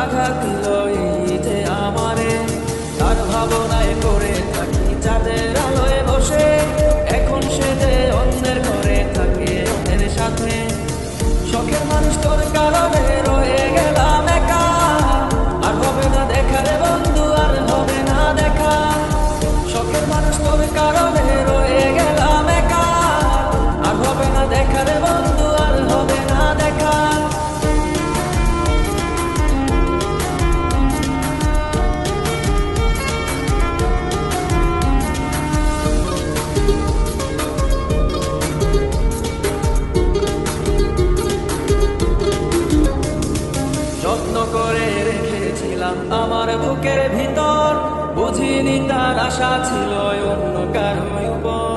আঘাত দিল এই যে আমারে, তার ভাবনায় পড়ে থাকি চাঁদের আলোয় বসে। এখন সে যে অন্যের ঘরে থাকে অন্যের সাথে, শখের মানুষ তোর কারণে রয়ে গেলাম একা। আর হবে না দেখা রে বন্ধু, আর হবে না দেখা। শখের মানুষ তোর কারণে রয়ে গেলাম একা। আর হবে না দেখা রে বন্ধু, আর হবে না দেখা। যত্ন করে রেখেছিলাম আমার বুকের ভিতর, বুঝিনি তার আশা ছিল অন্য কারো উপর।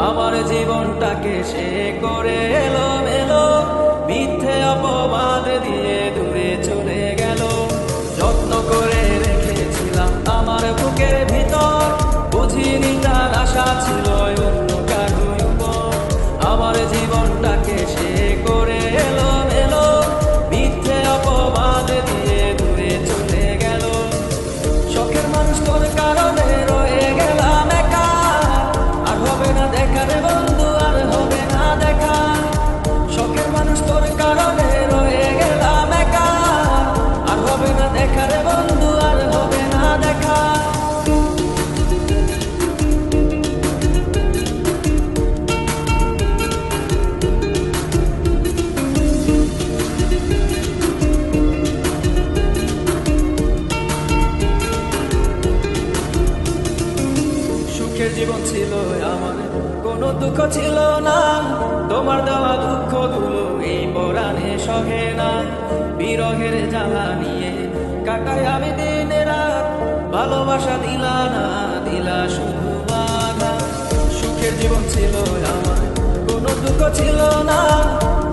আমার জীবনটাকে সে করে এলোমেলো, মিথ্যে অপবাদ দিয়ে দূরে চলে গেল। যত্ন করে রেখেছিলাম আমার বুকের ভিতর, বুঝিনি তার আশা ছিল অন্য কারো উপর। আমার জীবনটাকে সে করে এলোমেলো, মিথ্যে অপবাদ দিয়ে দূরে চলে গেল। শখের মানুষ তোর কারণে রয়ে গেলাম একা। আর হবে না দেখা রে বন্ধু, আর হবে না দেখা। শখের মানুষ তোর কারণে রয়ে গেলাম একা। আর হবে না দেখা রে বন্ধু, আর হবে না দেখা। সুখের জীবন ছিল আমার, কোনো দুঃখ ছিল না। তোমার দেওয়া দুঃখগুলো এই পরাণে সহে না। বিরহের জ্বালা নিয়ে কাটাই আমি দিন রাত, ভালোবাসা দিলা না, দিলা শুধু বাধা। সুখের জীবন ছিল আমার, কোনো দুঃখ ছিল না।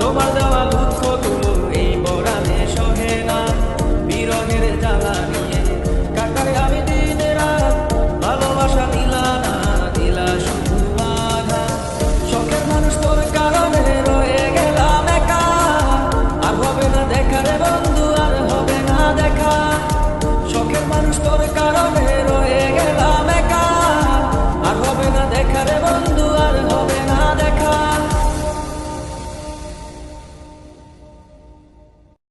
তোমার দেওয়া দুঃখগুলো এই পরাণে সহে না। বিরহের জ্বালা নিয়ে